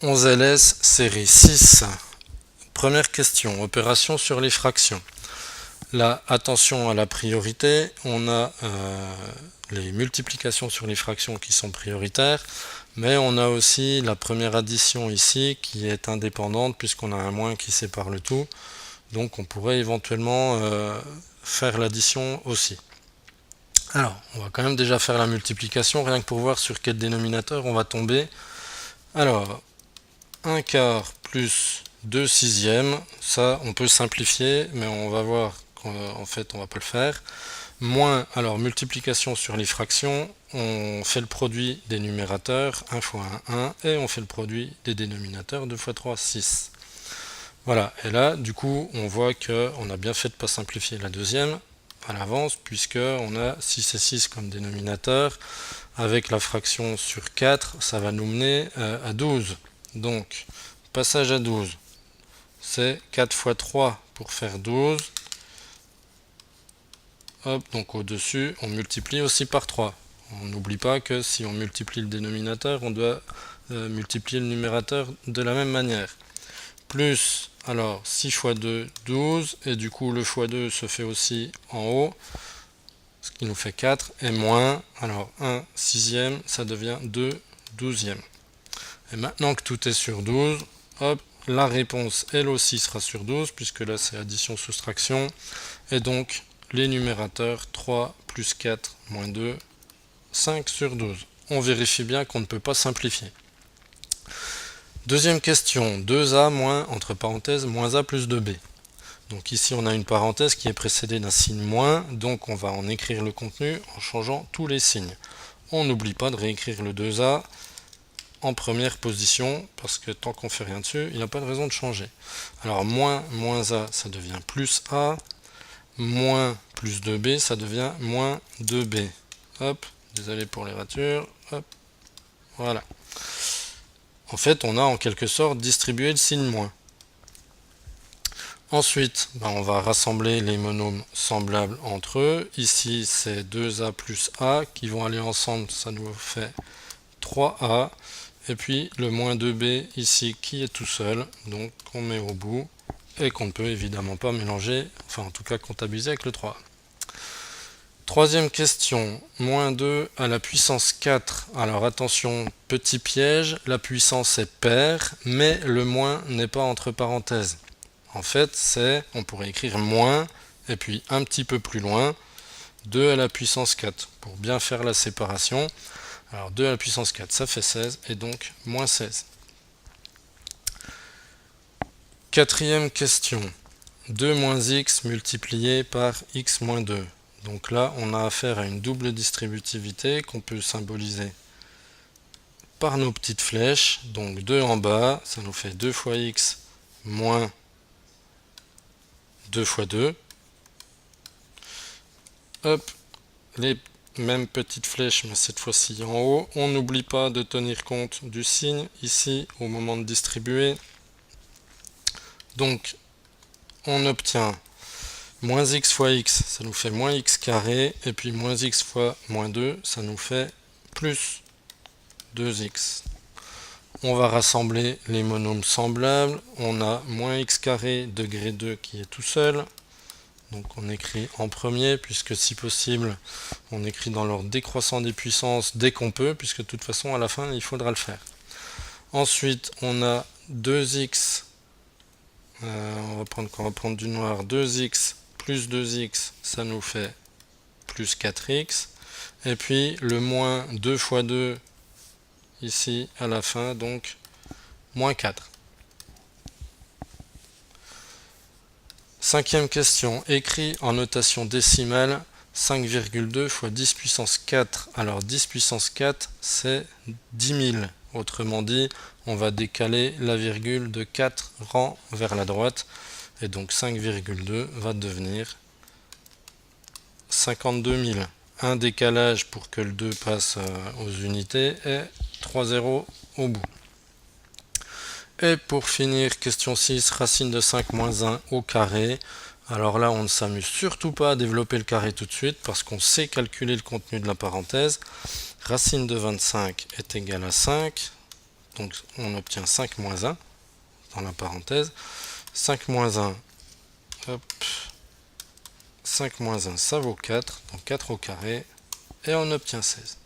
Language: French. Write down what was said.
11LS série 6. Première question, opération sur les fractions. Là, attention à la priorité, on a les multiplications sur les fractions qui sont prioritaires, mais on a aussi la première addition ici qui est indépendante puisqu'on a un moins qui sépare le tout, donc on pourrait éventuellement faire l'addition aussi. Alors, on va quand même déjà faire la multiplication, rien que pour voir sur quel dénominateur on va tomber. Alors, 1 quart plus 2 sixièmes, ça on peut simplifier, mais on va voir qu'en fait on va pas le faire. Moins, alors multiplication sur les fractions, on fait le produit des numérateurs, 1 fois 1, 1, et on fait le produit des dénominateurs, 2 fois 3, 6. Voilà, et là du coup on voit qu'on a bien fait de ne pas simplifier la deuxième à l'avance, puisque on a 6 et 6 comme dénominateur. Avec la fraction sur 4, ça va nous mener à 12. Donc, passage à 12, c'est 4 fois 3 pour faire 12. Hop, donc au-dessus, on multiplie aussi par 3. On n'oublie pas que si on multiplie le dénominateur, on doit multiplier le numérateur de la même manière. Plus, alors 6 fois 2, 12, et du coup le fois 2 se fait aussi en haut, ce qui nous fait 4, et moins, alors 1 sixième, ça devient 2 douzièmes. Et maintenant que tout est sur 12, hop, la réponse elle aussi sera sur 12, puisque là c'est addition-soustraction, et donc les numérateurs 3 plus 4 moins 2, 5 sur 12. On vérifie bien qu'on ne peut pas simplifier. Deuxième question, 2a moins, entre parenthèses, moins a plus 2b. Donc ici on a une parenthèse qui est précédée d'un signe moins, donc on va en écrire le contenu en changeant tous les signes. On n'oublie pas de réécrire le 2a en première position, parce que tant qu'on fait rien dessus, il n'y a pas de raison de changer. Alors moins a, ça devient plus a, moins plus 2b, ça devient moins 2b. Hop, désolé pour les ratures, hop, voilà. En fait, on a en quelque sorte distribué le signe moins. Ensuite, on va rassembler les monômes semblables entre eux. Ici, c'est 2a plus a qui vont aller ensemble, ça nous fait 3a. Et puis le moins 2b ici qui est tout seul, donc qu'on met au bout et qu'on ne peut évidemment pas mélanger, enfin en tout cas comptabiliser avec le 3. Troisième question, moins 2 à la puissance 4. Alors attention, petit piège, la puissance est paire, mais le moins n'est pas entre parenthèses. En fait, on pourrait écrire moins, et puis un petit peu plus loin, 2 à la puissance 4, pour bien faire la séparation. Alors 2 à la puissance 4, ça fait 16, et donc moins 16. Quatrième question, 2 moins x multiplié par x moins 2. Donc là, on a affaire à une double distributivité qu'on peut symboliser par nos petites flèches. Donc 2 en bas, ça nous fait 2 fois x moins 2 fois 2. Hop, les mêmes petites flèches, mais cette fois-ci en haut. On n'oublie pas de tenir compte du signe ici au moment de distribuer. Donc, on obtient moins x fois x, ça nous fait moins x carré, et puis moins x fois moins 2, ça nous fait plus 2x. On va rassembler les monômes semblables. On a moins x carré degré 2 qui est tout seul. Donc on écrit en premier, puisque si possible, on écrit dans l'ordre décroissant des puissances dès qu'on peut, puisque de toute façon, à la fin, il faudra le faire. Ensuite, on a 2x, on va prendre du noir, 2x plus 2x, ça nous fait plus 4x. Et puis le moins 2 fois 2, ici à la fin, donc moins 4. Cinquième question, écrit en notation décimale 5,2 fois 10 puissance 4. Alors 10 puissance 4, c'est 10 000. Autrement dit, on va décaler la virgule de 4 rangs vers la droite. Et donc 5,2 va devenir 52 000. Un décalage pour que le 2 passe aux unités et 3 zéros au bout. Et pour finir, question 6, racine de 5 moins 1 au carré. Alors là, on ne s'amuse surtout pas à développer le carré tout de suite parce qu'on sait calculer le contenu de la parenthèse. Racine de 25 est égale à 5. donc on obtient 5 moins 1 dans la parenthèse. 5 moins 1, hop, 5 moins 1, ça vaut 4, donc 4 au carré, et on obtient 16.